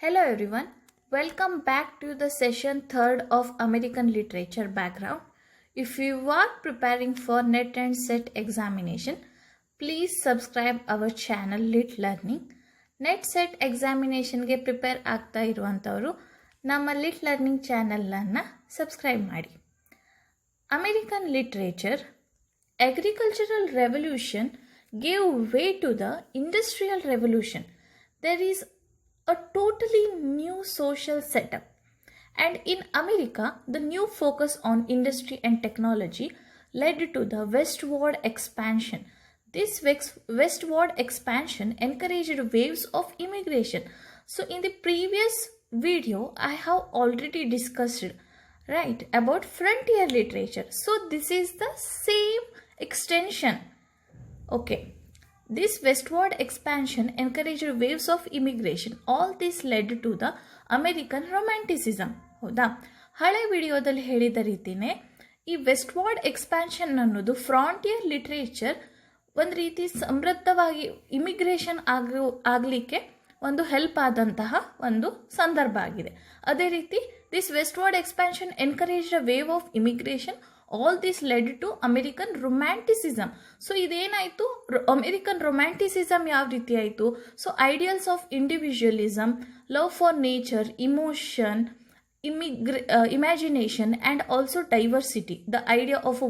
Hello everyone, welcome back to the session 3rd of American Literature Background. If you are preparing for NET and SET examination, please subscribe our channel Lit Learning. NET SET examination ಗೆ prepare ಆಗ್ತಾ ಇರುವಂತವರು ನಮ್ಮ lit learning channel ಅನ್ನು subscribe ಮಾಡಿ. American literature, agricultural revolution gave way to the industrial revolution. There is a totally new social setup, and in America the new focus on industry and technology led to the westward expansion. This westward expansion encouraged waves of immigration. So in the previous video I have already discussed about frontier literature, so this is the same extension. Okay, this westward expansion encouraged waves of immigration. All this led to the American romanticism. ಹೌದಾ, ಹಳೆ ವಿಡಿಯೋದಲ್ಲಿ ಹೇಳಿದ ರೀತಿನೇ ಈ ವೆಸ್ಟ್ವಾರ್ಡ್ expansion ಅನ್ನೋದು frontier literature ಒಂದು ರೀತಿ ಸಮೃದ್ಧವಾಗಿ ಇಮಿಗ್ರೇಷನ್ ಆಗಲಿಕ್ಕೆ ಒಂದು ಹೆಲ್ಪ್ ಆದಂತಹ ಒಂದು ಸಂದರ್ಭ ಆಗಿದೆ. ಅದೇ ರೀತಿ this westward expansion encouraged a wave of immigration. All this led to American romanticism. So ಇದೇನಾಯಿತು, ಅಮೆರಿಕನ್ ರೊಮ್ಯಾಂಟಿಸಿಸಮ್ ಯಾವ ರೀತಿ ಆಯಿತು? So ideals of individualism, love for nature, emotion, imagination and also diversity, the idea of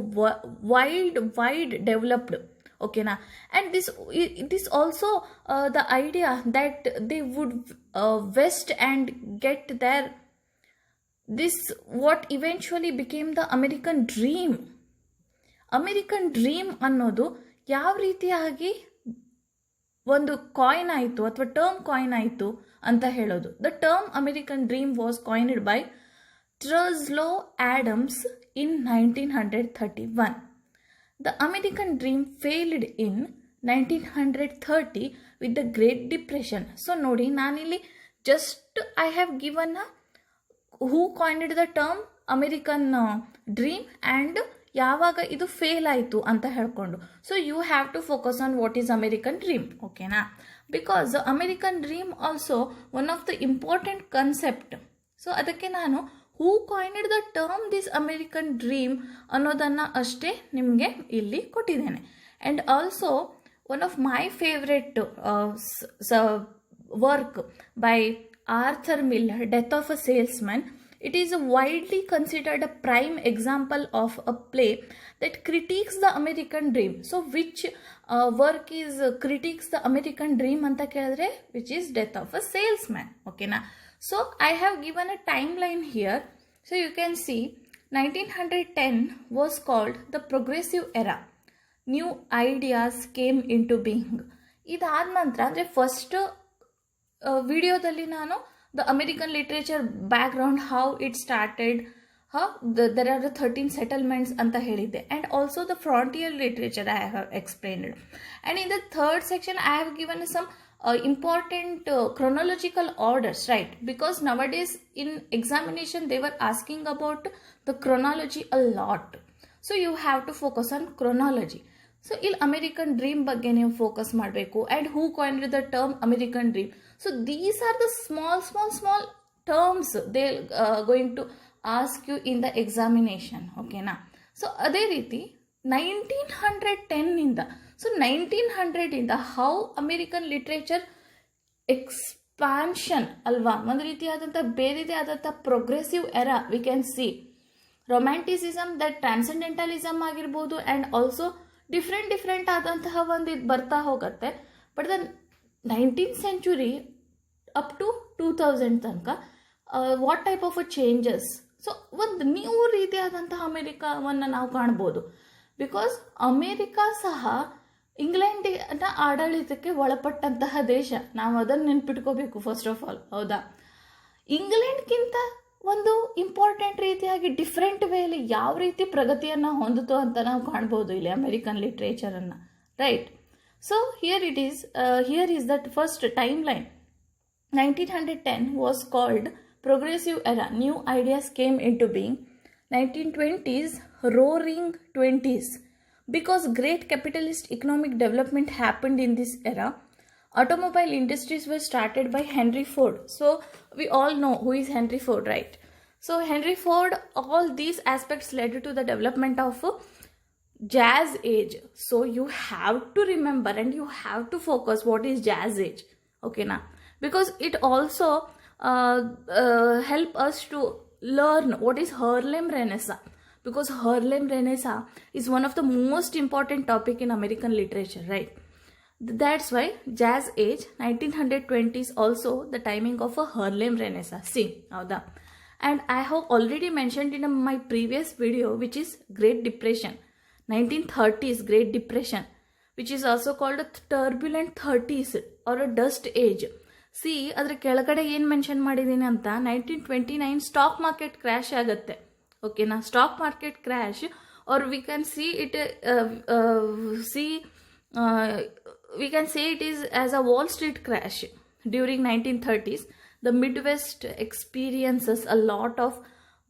wide developed. ಓಕೆನಾ, and this also the idea that they would west and get their this what eventually became the American dream. American dream ಅನ್ನೋದು ಯಾವ ರೀತಿಯಾಗಿ ಒಂದು coin ಆಯಿತು ಅಥವಾ term coin ಆಯಿತು ಅಂತ ಹೇಳೋದು. The term American dream was coined by Truslow Adams in 1931. The American dream failed in 1930 with the Great Depression. So ನೋಡಿ, ನಾನಿಲ್ಲಿ just I have given who coined the term American dream and ಯಾವಾಗ ಇದು fail ಆಯಿತು ಅಂತ ಹೇಳ್ಕೊಂಡು. So you have to focus on what is American dream. ಓಕೆನಾ, because American dream also one of the important concept. So ಅದಕ್ಕೆ ನಾನು who coined the term this American dream ಅನ್ನೋದನ್ನು ಅಷ್ಟೇ ನಿಮಗೆ ಇಲ್ಲಿ ಕೊಟ್ಟಿದ್ದೇನೆ. And also one of my favourite work by Arthur Miller, Death of a Salesman. It is widely considered a prime example of a play that critiques the American dream. So which work is critiques the American dream anta kelidre, which is Death of a Salesman. Okay na. So I have given a timeline here. So you can see 1910 was called the Progressive Era. New ideas came into being. ಇದಾದ ನಂತರ ಅಂದರೆ first ವಿಡಿಯೋದಲ್ಲಿ ನಾನು the American literature background, how it started, there are 13 settlements anta helide, and also the frontier literature I have explained. And in the third section I have given some important chronological orders, right? Because nowadays in examination they were asking about the chronology a lot, so you have to focus on chronology. So ಇಲ್ಲಿ American dream ಬಗ್ಗೆ ನೀವು focus ಮಾಡಬೇಕು. And who coined the term American dream. So these are the small terms they going to ask you in the examination. ಓಕೆನಾ, so ಅದೇ ರೀತಿ 1910 so 1900 how American literature expansion ಅಲ್ವಾ, ಒಂದು ರೀತಿಯಾದಂಥ ಬೇರೆದೇ ಆದಂಥ progressive era we can see. Romanticism, that transcendentalism ಆಗಿರ್ಬೋದು, and also different ಆದಂತಹ ಒಂದು ಇದು ಬರ್ತಾ ಹೋಗುತ್ತೆ. But the 19th century up to 2000 ತನಕ what type of a changes. So ಒಂದು ನ್ಯೂ ರೀತಿಯಾದಂತಹ ಅಮೆರಿಕವನ್ನು ನಾವು ಕಾಣ್ಬೋದು. ಬಿಕಾಸ್ ಅಮೇರಿಕಾ ಸಹ ಇಂಗ್ಲೆಂಡಿನ ಆಡಳಿತಕ್ಕೆ ಒಳಪಟ್ಟಂತಹ ದೇಶ. ನಾವು ಅದನ್ನು ನೆನ್ಪಿಟ್ಕೋಬೇಕು ಫಸ್ಟ್ ಆಫ್ ಆಲ್. ಹೌದಾ, ಇಂಗ್ಲೆಂಡ್ಗಿಂತ ಒಂದು ಇಂಪಾರ್ಟೆಂಟ್ ರೀತಿಯಾಗಿ ಡಿಫ್ರೆಂಟ್ ವೇಲಿ ಯಾವ ರೀತಿ ಪ್ರಗತಿಯನ್ನು ಹೊಂದಿತು ಅಂತ ನಾವು ಕಾಣ್ಬೋದು ಇಲ್ಲಿ ಅಮೆರಿಕನ್ ಲಿಟ್ರೇಚರನ್ನು, right? So here is that first time line. 1910 was called Progressive Era. New ideas came into being. 1920s, Roaring 20s. Because great capitalist economic development happened in this era, Automobile industries were started by Henry Ford. So we all know who is Henry Ford, right? So Henry Ford, all these aspects led to the development of jazz age. So you have to remember and you have to focus what is jazz age, okay now, because it also help us to learn what is Harlem Renaissance, because Harlem Renaissance is one of the most important topic in American literature, right? That's why jazz age 1920s also the timing of a Harlem Renaissance. See how the, and I have already mentioned in my previous video, which is Great Depression, 1930s Great Depression, which is also called a turbulent 30s or a dust age. C ಅದರ ಕೆಳಗಡೆ ಏನು mention ಮಾಡಿದ್ದೀನಿ ಅಂತ, 1929 stock market crash ಆಗುತ್ತೆ, ಓಕೆನಾ. Stock market crash, or we can see it we can say it is as a Wall Street crash during 1930s. The Midwest experiences a lot of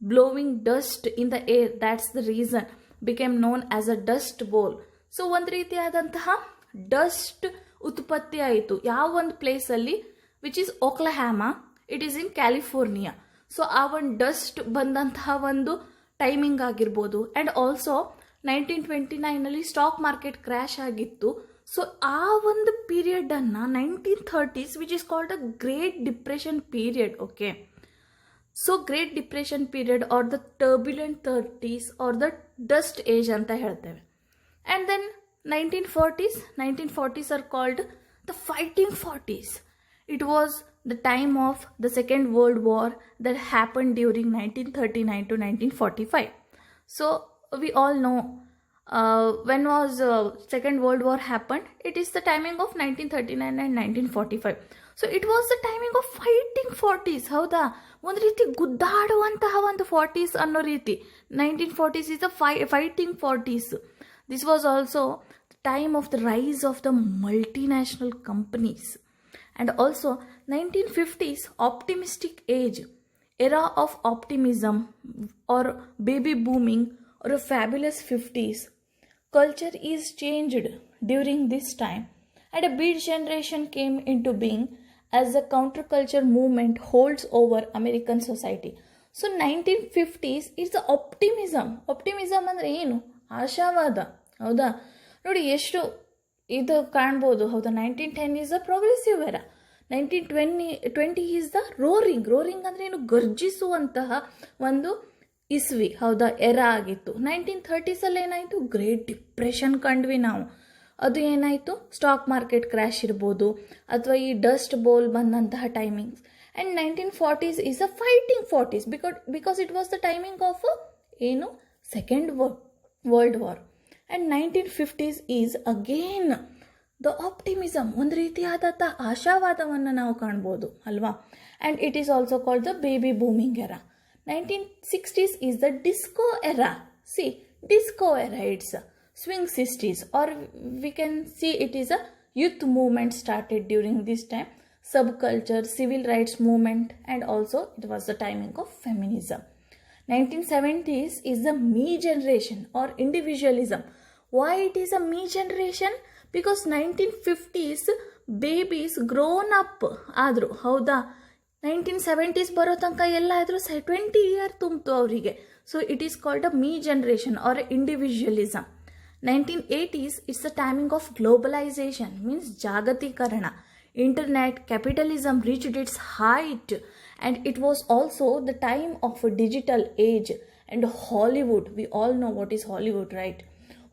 blowing dust in the air. That's the reason became known as a dust bowl. So ಒಂದು ರೀತಿಯಾದಂತಹ dust ಉತ್ಪತ್ತಿ ಆಯಿತು ಯಾವ ಒಂದು ಪ್ಲೇಸಲ್ಲಿ, which is Oklahoma, it is in California. So ಆ ಒಂದು dust ಬಂದಂತಹ ಒಂದು ಟೈಮಿಂಗ್ ಆಗಿರ್ಬೋದು. And also 1929 stock market crash ಆಗಿತ್ತು. ಸೊ ಆ ಒಂದು ಪೀರಿಯಡನ್ನು 1930s which is called a Great Depression period, okay. So Great Depression period are the turbulent 30s are the dust age ಅಂತ ಹೇಳ್ತೇವೆ. And then 1940s are called the fighting 40s. It was the time of the Second World War that happened during 1939 to 1945. So we all know when was Second World War happened. It is the timing of 1939 and 1945. So it was the timing of fighting 40s. ಹೌದಾ, ಒಂದು ರೀತಿ ಗುದ್ದಾಡುವಂತಹ ಒಂದು 40s ಅನ್ನೋ ರೀತಿ. 1940s is the fighting 40s. This was also the time of the rise of the multinational companies. And also 1950s optimistic age, era of optimism or baby booming or a fabulous 50s. Culture is changed during this time, and a beat generation came into being as the counterculture movement holds over American society. So 1950s is the optimism. Optimism ಅಂದರೆ ಏನು? ಆಶಾವಾದ, ಹೌದಾ. ನೋಡಿ ಎಷ್ಟು ಇದು ಕಾಣ್ಬೋದು, ಹೌದಾ. 1910 is the progressive era. 1920 is the roaring. Roaring ಅಂದರೆ ಏನು? ಗರ್ಜಿಸುವಂತಹ ಒಂದು ಇಸ್ವಿ, ಹೌದಾ, ಎರಾ ಆಗಿತ್ತು. 1930s ಏನಾಯಿತು? ಗ್ರೇಟ್ ಡಿಪ್ರೆಷನ್ ಕಂಡ್ವಿ ನಾವು. ಅದು ಏನಾಯಿತು? ಸ್ಟಾಕ್ ಮಾರ್ಕೆಟ್ ಕ್ರ್ಯಾಶ್ ಇರ್ಬೋದು, ಅಥವಾ ಈ ಡಸ್ಟ್ ಬೋಲ್ ಬಂದಂತಹ timings. And 1940s is a fighting 40s because it was the timing of ಏನು? Second World War. And 1950s is again the optimism. ಒಂದು ರೀತಿಯಾದಂಥ ಆಶಾವಾದವನ್ನು ನಾವು ಕಾಣ್ಬೋದು ಅಲ್ವಾ. And it is also called the baby booming era. 1960s is the disco era. See disco era, it's swing 60s, or we can see it is a youth movement started during this time, subculture, civil rights movement, and also it was the timing of feminism. 1970s is the me generation or individualism. Why it is a me generation? Because 1950s babies grown up ಆದರು, ಹೌದಾ. 1970s ಬರೋ ತನಕ ಎಲ್ಲ ಆದರೂ 20 year ತುಂಬಿತು ಅವರಿಗೆ. So it is called a me generation or individualism. 1980s it's the timing of globalization, means jagatikkarana. Internet, capitalism reached its height, and it was also the time of a digital age. And Hollywood, we all know what is Hollywood, right?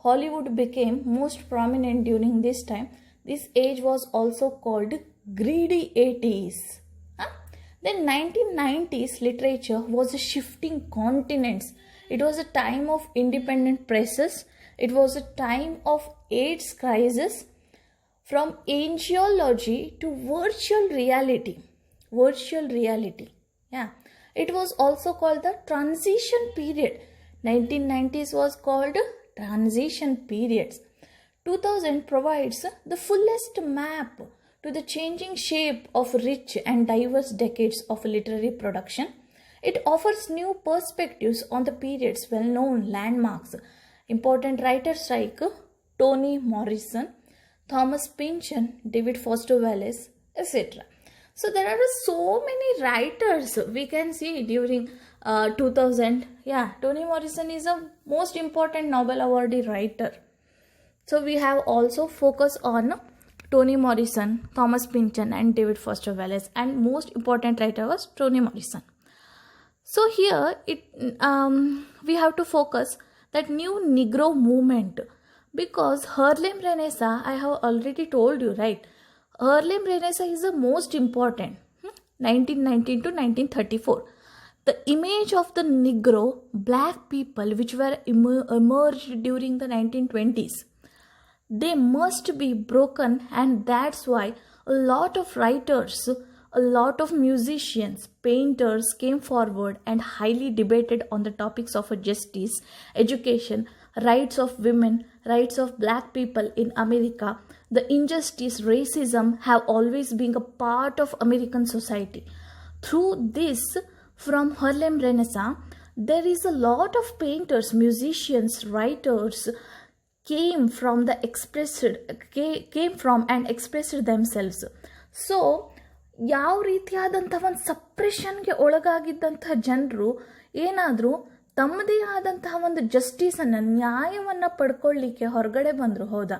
Hollywood became most prominent during this time. This age was also called greedy 80s. Then 1990s literature was a shifting continents. It was a time of independent presses. It was a time of AIDS crisis, from angiology to virtual reality. Virtual reality. Yeah. It was also called the transition period. 1990s was called transition periods. 2000 provides the fullest map to the changing shape of rich and diverse decades of literary production. It offers new perspectives on the period's well-known landmarks. Important writers like Toni Morrison, Thomas Pynchon, David Foster Wallace, etc. So there are so many writers we can see during 2000. Yeah, Toni Morrison is a most important Nobel awardee writer. So we have also focused on Toni Morrison, Thomas Pynchon and David Foster Wallace, and most important writer was Toni Morrison. So here we have to focus that new Negro movement, because Harlem Renaissance, I have already told you, right? Harlem Renaissance is the most important, 1919 to 1934. The image of the Negro, black people which were emerged during the 1920s, they must be broken, and that's why a lot of writers, a lot of musicians, painters came forward and highly debated on the topics of justice, education, rights of women, rights of black people in America. The injustice, racism have always been a part of American society. Through this, from Harlem Renaissance, there is a lot of painters, musicians, writers came from and expressed themselves. So ಯಾವ ರೀತಿಯಾದಂಥ ಒಂದು ಸಪ್ರೆಷನ್ಗೆ ಒಳಗಾಗಿದ್ದಂಥ ಜನರು ಏನಾದರೂ ತಮ್ಮದೇ ಆದಂತಹ ಒಂದು ಜಸ್ಟಿಸನ್ನು, ನ್ಯಾಯವನ್ನು ಪಡ್ಕೊಳ್ಳಿಕ್ಕೆ ಹೊರಗಡೆ ಬಂದರು. ಹೌದಾ?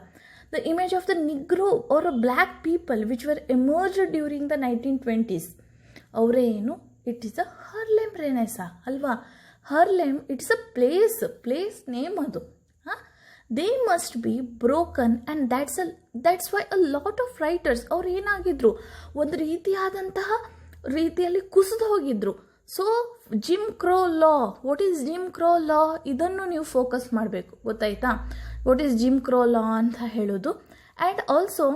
The image of the Negro or black people which were emerged during the 1920s, ಅವರೇ ಏನು? It is a Harlem Renaissance ಅಲ್ವಾ? Harlem it's a place name ಅದು. They must be broken, and that's why a lot of writers ಅವ್ರು ಏನಾಗಿದ್ರು, ಒಂದು ರೀತಿಯಲ್ಲಿ ಕುಸಿದು ಹೋಗಿದ್ರು. So Jim Crow law, what is Jim Crow law, ಇದನ್ನು ನೀವು ಫೋಕಸ್ ಮಾಡಬೇಕು. ಗೊತ್ತಾಯ್ತಾ? What is Jim Crow law ಅಂತ ಹೇಳೋದು. ಆ್ಯಂಡ್ ಆಲ್ಸೋ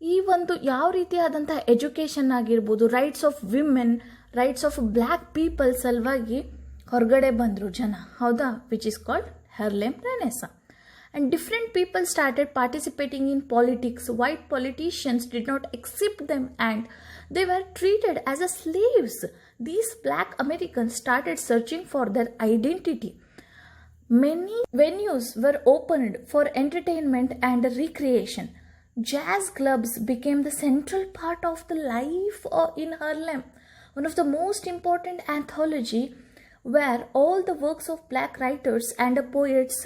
ಈ ಒಂದು ಯಾವ ರೀತಿಯಾದಂಥ ಎಜುಕೇಷನ್ ಆಗಿರ್ಬೋದು, rights of women, rights of black people ಸಲುವಾಗಿ ಹೊರಗಡೆ ಬಂದರು ಜನ. ಹೌದಾ? Which is called Harlem Renaissance. And different people started participating in politics. White politicians did not accept them and they were treated as slaves. These black Americans started searching for their identity. Many venues were opened for entertainment and recreation. Jazz clubs became the central part of the life in Harlem. One of the most important anthology where all the works of black writers and poets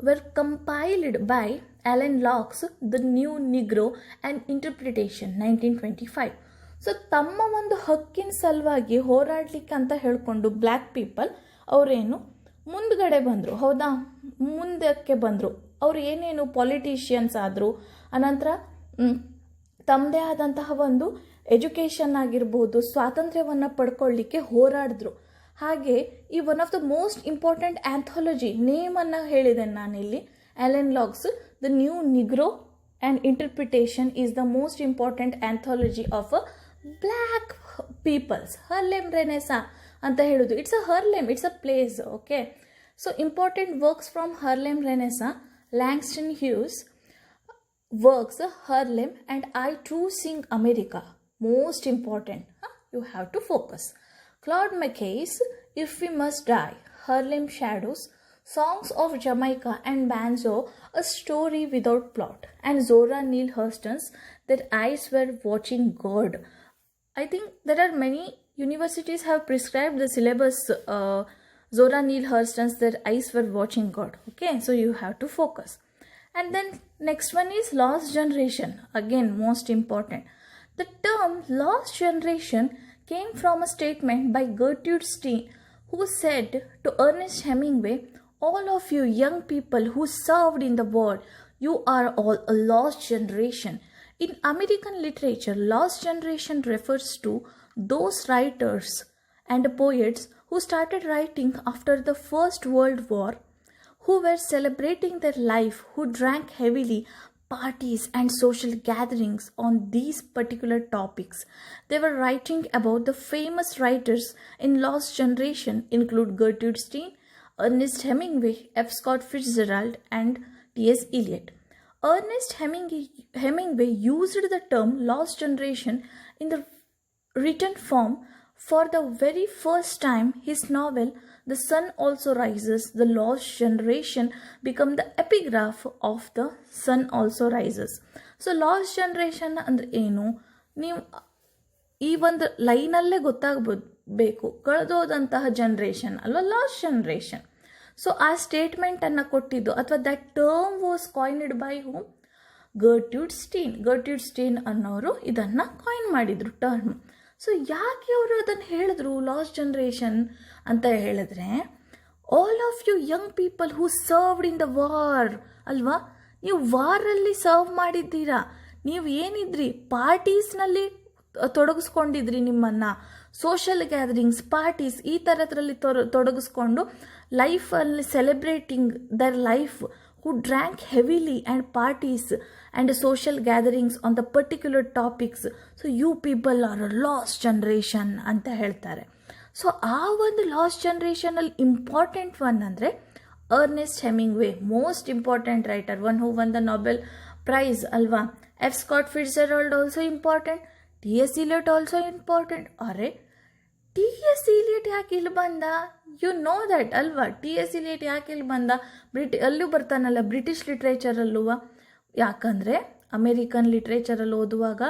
were compiled by Alan Locke's The New Negro and Interpretation 1925. So ತಮ್ಮ ಒಂದು ಹಕ್ಕಿನ ಸಲುವಾಗಿ ಹೋರಾಡಲಿಕ್ಕೆ ಅಂತ ಹೇಳಿಕೊಂಡು black people ಅವರೇನು ಮುಂದ್ಗಡೆ ಬಂದರು. ಹೌದಾ? ಮುಂದಕ್ಕೆ ಬಂದರು. ಅವರು ಏನೇನು ಪಾಲಿಟಿಷಿಯನ್ಸ್ ಆದರು, ಅನಂತರ ತಮ್ಮದೇ ಆದಂತಹ ಒಂದು ಎಜುಕೇಷನ್ ಆಗಿರ್ಬೋದು, ಸ್ವಾತಂತ್ರ್ಯವನ್ನು ಪಡ್ಕೊಳ್ಳಿಕ್ಕೆ ಹೋರಾಡಿದ್ರು. ಹಾಗೆ ಈ one of the most important anthology ನೇಮನ್ನು ಹೇಳಿದೆ ನಾನಿಲ್ಲಿ, Alain Locke's the New Negro and interpretation is the most important anthology of black peoples. Harlem Renaissance ಅಂತ ಹೇಳೋದು. It's a Harlem, it's a place. Okay, so important works from Harlem Renaissance: Langston Hughes works Harlem and I too sing America. Most important, you have to focus. Claude McKay's If We Must Die, Harlem Shadows, Songs of Jamaica and Banjo, A Story Without Plot, and Zora Neale Hurston's Their Eyes Were Watching God. I think there are many universities have prescribed the syllabus Zora Neale Hurston's Their Eyes Were Watching God. Okay, so you have to focus. And then next one is Lost Generation. Again, most important. The term Lost Generation came from a statement by Gertrude Stein, who said to Ernest Hemingway, "All of you young people who served in the war, you are all a lost generation." In American literature, lost generation refers to those writers and poets who started writing after the First World War, who were celebrating their life, who drank heavily, parties and social gatherings on these particular topics. They were writing about the famous writers in Lost Generation include Gertrude Stein, Ernest Hemingway, F. Scott Fitzgerald, and T.S. Eliot. Ernest Hemingway used the term Lost Generation in the written form For the very first time, his novel, The Sun Also Rises, The Lost Generation, become the epigraph of The Sun Also Rises. So lost generation ಅಂದರೆ ಏನು, ನೀವು ಈ ಒಂದು ಲೈನಲ್ಲೇ ಗೊತ್ತಾಗಬೇಕು, ಕಳೆದೋದಂತಹ generation ಅಲ್ವಾ lost generation. So ಆ ಸ್ಟೇಟ್ಮೆಂಟನ್ನು ಕೊಟ್ಟಿದ್ದು ಅಥವಾ that term was coined by whom, ಗರ್ಟ್ಯೂಡ್ ಸ್ಟೀನ್ ಅನ್ನೋರು ಇದನ್ನು ಕಾಯಿನ್ ಮಾಡಿದರು ಟರ್ಮ್. ಸೊ ಯಾಕೆ ಅವರು ಅದನ್ನು ಹೇಳಿದ್ರು ಲಾಸ್ಟ್ ಜನ್ರೇಷನ್ ಅಂತ ಹೇಳಿದ್ರೆ, all of you young people who served in the war ಅಲ್ವಾ, ನೀವು ವಾರಲ್ಲಿ ಸರ್ವ್ ಮಾಡಿದ್ದೀರಾ, ನೀವು ಏನಿದ್ರಿ ಪಾರ್ಟೀಸ್ನಲ್ಲಿ ತೊಡಗಿಸ್ಕೊಂಡಿದ್ರಿ, ನಿಮ್ಮನ್ನು ಸೋಷಲ್ ಗ್ಯಾದರಿಂಗ್ಸ್ ಪಾರ್ಟೀಸ್ ಈ ಥರದ್ರಲ್ಲಿ ತೊಡಗಿಸ್ಕೊಂಡು ಲೈಫಲ್ಲಿ celebrating their life, who drank heavily and parties and social gatherings on the particular topics. So you people are a lost generation ಅಂತ ಹೇಳ್ತಾರೆ. So ಆ ಒಂದು ಲಾಸ್ಟ್ ಜನ್ರೇಷನಲ್ಲಿ ಇಂಪಾರ್ಟೆಂಟ್ ಒನ್ ಅಂದರೆ Ernest Hemingway, most important writer, one who won the Nobel prize ಅಲ್ವಾ. F Scott Fitzgerald also important, T S. Eliot also important. ಅರೆ T S. Eliot ಯಾಕೆ ಇಲ್ಲಿ ಬಂದ, ಯು ನೋ ದಟ್ ಅಲ್ವಾ, ಟಿ.ಎಸ್. ಇಲಿಯಟ್ ಯಾಕೆ ಇಲ್ಲಿ ಬಂದ, ಅಲ್ಲೂ ಬರ್ತಾನಲ್ಲ ಬ್ರಿಟಿಷ್ ಲಿಟ್ರೇಚರಲ್ಲೂ, ಯಾಕಂದರೆ ಅಮೇರಿಕನ್ ಲಿಟ್ರೇಚರಲ್ಲಿ ಓದುವಾಗ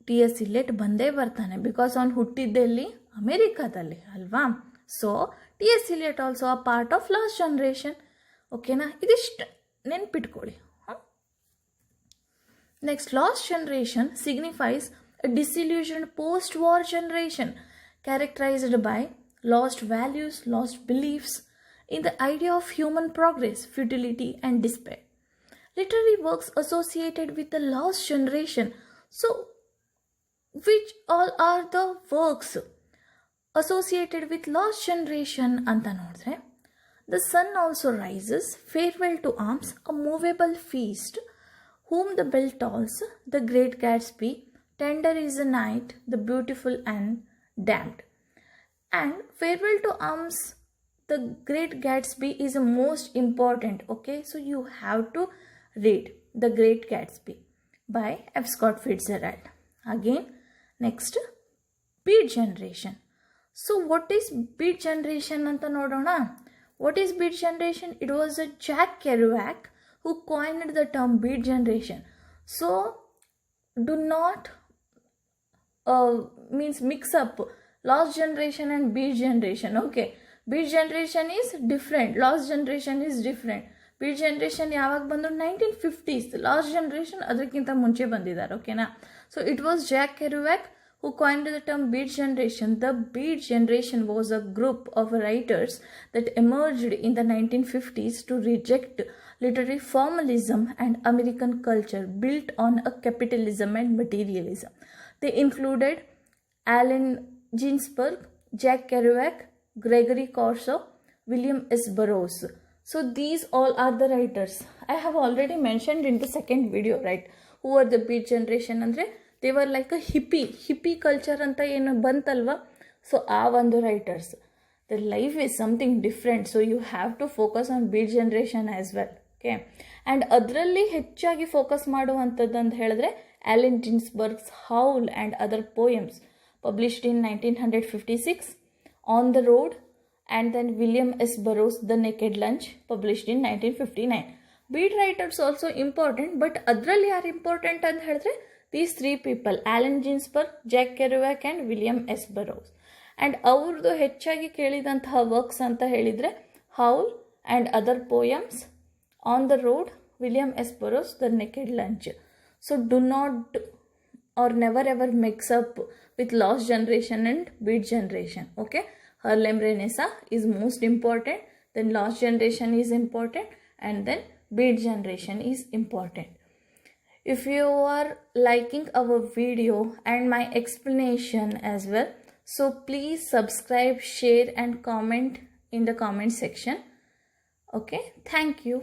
ಟಿ.ಎಸ್. ಇಲಿಯಟ್ ಬಂದೇ ಬರ್ತಾನೆ, ಬಿಕಾಸ್ ಅವ್ನು ಹುಟ್ಟಿದ್ದೆಲ್ಲಿ ಅಮೇರಿಕಾದಲ್ಲಿ ಅಲ್ವಾ. So TS. Eliot also a part of last generation. ಓಕೆನಾ, ಇದಿಷ್ಟು ನೆನ್ಪಿಟ್ಕೊಳ್ಳಿ. Next, last generation signifies a disillusioned post-war generation characterized by lost values, lost beliefs in the idea of human progress, futility and despair. Literary works associated with the lost generation. So, which all are the works associated with lost generation anta nodre, The Sun Also Rises, Farewell to Arms, A Movable Feast, Whom the Bell Tolls, The Great Gatsby, Tender is the Night, The Beautiful and Damned. And Farewell to Arms, The Great Gatsby is the most important. Okay, so you have to read The Great Gatsby by F. Scott Fitzgerald. Again, next, Beat Generation. So what is Beat Generation anta nodona. What is Beat Generation? It was a Jack Kerouac who coined the term Beat Generation. So do not means mix up lost generation and beat generation. Okay, beat generation is different, lost generation is different. beat generation ಯಾವಾಗ ಬಂದ್ರು 1950s, last generation ಅದಕ್ಕಿಂತ ಮುಂಚೆ ಬಂದಿದ್ದಾರೆ. ಓಕೆನಾ, so it was Jack Kerouac who coined the term beat generation. The beat generation was a group of writers that emerged in the 1950s to reject literary formalism and American culture built on a capitalism and materialism. They included Allen Ginsberg, Jack Kerouac, Gregory Corso, William S. Burroughs. So these all are the writers. I have already mentioned in the second video, right? Who are the beat generation andre, they were like a hippie culture anta ಏನು ಬಂತಲ್ವಾ. So ಆ ಒಂದು writers, the life is something different, so you have to focus on beat generation as well. Okay, and ಅದರಲ್ಲಿ ಹೆಚ್ಚಾಗಿ focus ಮಾಡುವಂಥದ್ದು ಅಂತ ಹೇಳಿದ್ರೆ Allen Ginsberg's Howl and Other Poems, published in 1956, On the Road, and then William S. Burroughs' The Naked Lunch, published in 1959. Beat writers also important, but ಅದರಲ್ಲಿ ಯಾರು important ಅಂತ ಹೇಳಿದ್ರೆ these three people, Allen Ginsberg, Jack Kerouac and William S. Burroughs. And ಅವ್ರದ್ದು ಹೆಚ್ಚಾಗಿ ಕೇಳಿದಂತಹ works ಅಂತ ಹೇಳಿದರೆ Howl and Other Poems, On the Road, William S. Burroughs, The Naked Lunch. So do not or never ever mix up with lost generation and beat generation. Okay, Harlem Renaissance is most important, then lost generation is important, and then beat generation is important. If you are liking our video and my explanation as well, so please subscribe, share and comment in the comment section. Okay, thank you.